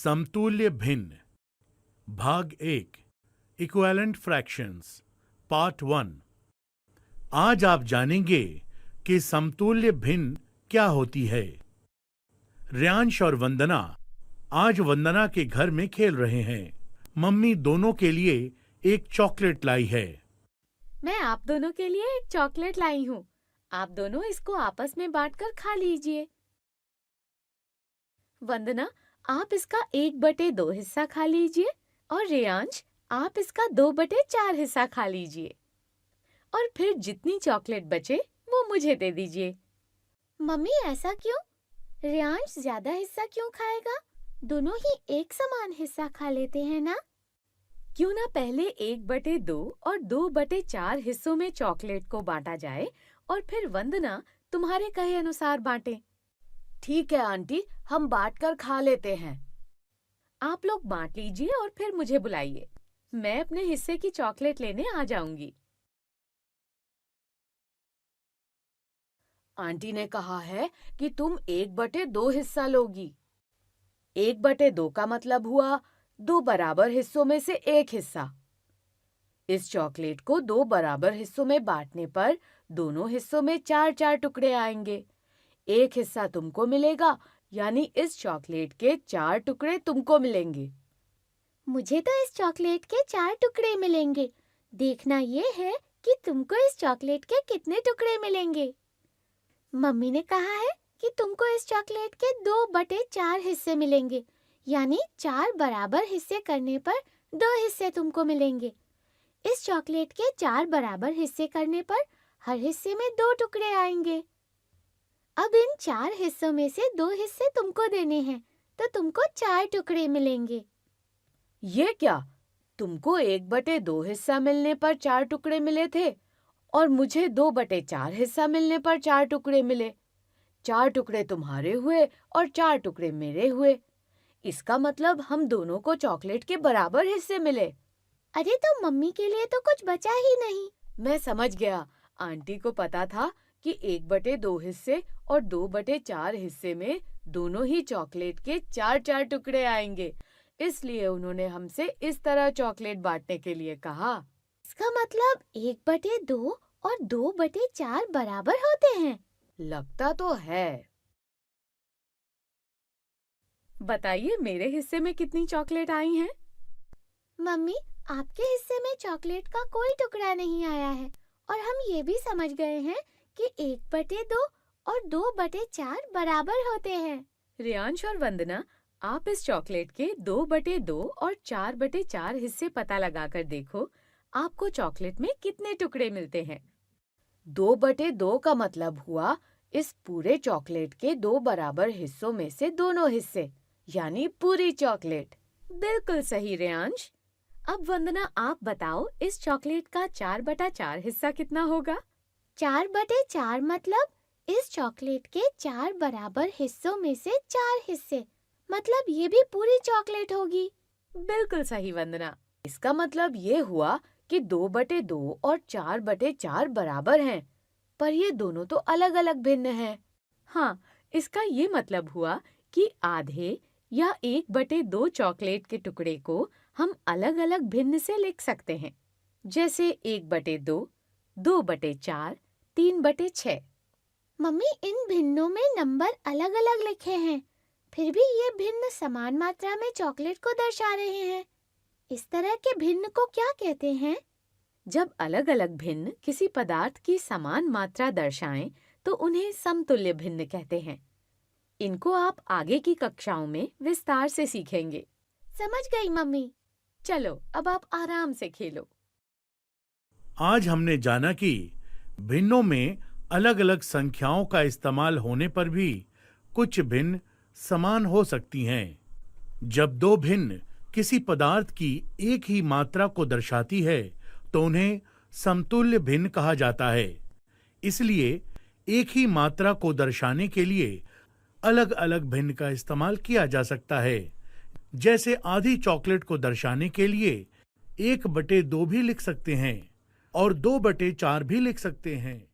समतुल्य भिन्न भाग 1 इक्विवेलेंट फ्रैक्शंस पार्ट 1। आज आप जानेंगे कि समतुल्य भिन्न क्या होती है। रियांश और वंदना आज वंदना के घर में खेल रहे हैं। मम्मी दोनों के लिए एक चॉकलेट लाई है। मैं आप दोनों के लिए एक चॉकलेट लाई हूँ। आप दोनों इसको आपस में बांटकर खा लीजिए। वंदना, आप इसका 1/2 हिस्सा खा लीजिए और रियांश, आप इसका 2/4 हिस्सा खा लीजिए। और फिर जितनी चॉकलेट बचे वो मुझे दे दीजिए। मम्मी, ऐसा क्यों? रियांश ज्यादा हिस्सा क्यों खाएगा? दोनों ही एक समान हिस्सा खा लेते हैं ना? क्यों ना पहले 1/2 और 2/4 हिस्सों में चॉकलेट को बांटा जाए और फिर वंदना तुम्हारे कहे अनुसार बांटे। ठीक है आंटी, हम बांटकर खा लेते हैं। आप लोग बांट लीजिए और फिर मुझे बुलाइए। मैं अपने हिस्से की चॉकलेट लेने आ जाऊंगी। आंटी ने कहा है कि तुम 1/2 हिस्सा लोगी। 1/2 का मतलब हुआ 2 बराबर हिस्सों में से 1 हिस्सा। इस चॉकलेट को 2 बराबर हिस्सों में बांटने पर दोनों हिस्सों में 4-4 टुकड़े आएंगे। 1 हिस्सा तुमको मिलेगा, यानी इस चॉकलेट के 4 टुकड़े तुमको मिलेंगे। मुझे तो इस चॉकलेट के 4 टुकड़े मिलेंगे। देखना ये है कि तुमको इस चॉकलेट के कितने टुकड़े मिलेंगे। मम्मी ने कहा है कि तुमको इस चॉकलेट के 2/4 हिस्से मिलेंगे, यानी 4 बराबर हिस्से करने पर 2 हिस्से तुमको मिलेंगे। इस चॉकलेट के 4 बराबर हिस्से करने पर हर हिस्से में 2 टुकड़े आएंगे। अब इन 4 हिस्सों में से 2 हिस्से तुमको देने हैं, तो तुमको 4 टुकड़े मिलेंगे। ये क्या? तुमको 1/2 हिस्सा मिलने पर 4 टुकड़े मिले थे और मुझे 2/4 हिस्सा मिलने पर 4 टुकड़े मिले। 4 टुकड़े तुम्हारे हुए और 4 टुकड़े मेरे हुए। इसका मतलब हम दोनों को चॉकलेट के बराबर हिस्से मिले। अरे, तो मम्मी के लिए तो कुछ बचा ही नहीं। मैं समझ गया। आंटी को पता था कि 1/2 हिस्से और 2/4 हिस्से में दोनों ही चॉकलेट के 4-4 टुकड़े आएंगे, इसलिए उन्होंने हमसे इस तरह चॉकलेट बांटने के लिए कहा। इसका मतलब 1/2 और 2/4 बराबर होते हैं। लगता तो है। बताइए, मेरे हिस्से में कितनी चॉकलेट आई हैं? मम्मी, आपके हिस्से में चॉकलेट का कोई टुकड़ा नहीं आया है और हम ये भी समझ गए हैं कि 1/2 और 2/4 बराबर होते हैं। रियांश और वंदना, आप इस चॉकलेट के 2/2 और 4/4 हिस्से पता लगाकर देखो, आपको चॉकलेट में कितने टुकड़े मिलते हैं। 2/2 का मतलब हुआ इस पूरे चॉकलेट के 2 बराबर हिस्सों में से दोनों हिस्से, यानी पूरी चॉकलेट। बिल्कुल सही रियांश। अब वंदना, आप बताओ, इस चॉकलेट का 4/4 हिस्सा कितना होगा? 4/4 मतलब इस चॉकलेट के 4 बराबर हिस्सों में से 4 हिस्से, मतलब ये भी पूरी चॉकलेट होगी। बिल्कुल सही वंदना। इसका मतलब ये हुआ कि 2/2 और 4/4 बराबर हैं, पर ये दोनों तो अलग-अलग भिन्न हैं। हाँ, इसका ये मतलब हुआ कि आधे या 1/2 चॉकलेट के टुकड़े को हम अलग-अलग भिन्न से लिख सकते हैं, जैसे 1/2, 2/4, 3/6। मम्मी, इन भिन्नों में नंबर अलग-अलग लिखे हैं, फिर भी ये भिन्न समान मात्रा में चॉकलेट को दर्शा रहे हैं। इस तरह के भिन्न को क्या कहते हैं? जब अलग-अलग भिन्न किसी पदार्थ की समान मात्रा दर्शाएं, तो उन्हें समतुल्य भिन्न कहते हैं। इनको आप आगे की कक्षाओं में विस्तार से सीखेंगे। समझ गई मम्मी। चलो, अब आप आराम से खेलो। आज हमने जाना कि भिन्नों में अलग-अलग संख्याओं का इस्तेमाल होने पर भी कुछ भिन्न समान हो सकती हैं। जब दो भिन्न किसी पदार्थ की एक ही मात्रा को दर्शाती है, तो उन्हें समतुल्य भिन्न कहा जाता है। इसलिए एक ही मात्रा को दर्शाने के लिए अलग-अलग भिन्न का इस्तेमाल किया जा सकता है। जैसे आधी चॉकलेट को दर्शाने के लिए 1/2 भी लिख सकते हैं और 2/4 भी लिख सकते हैं।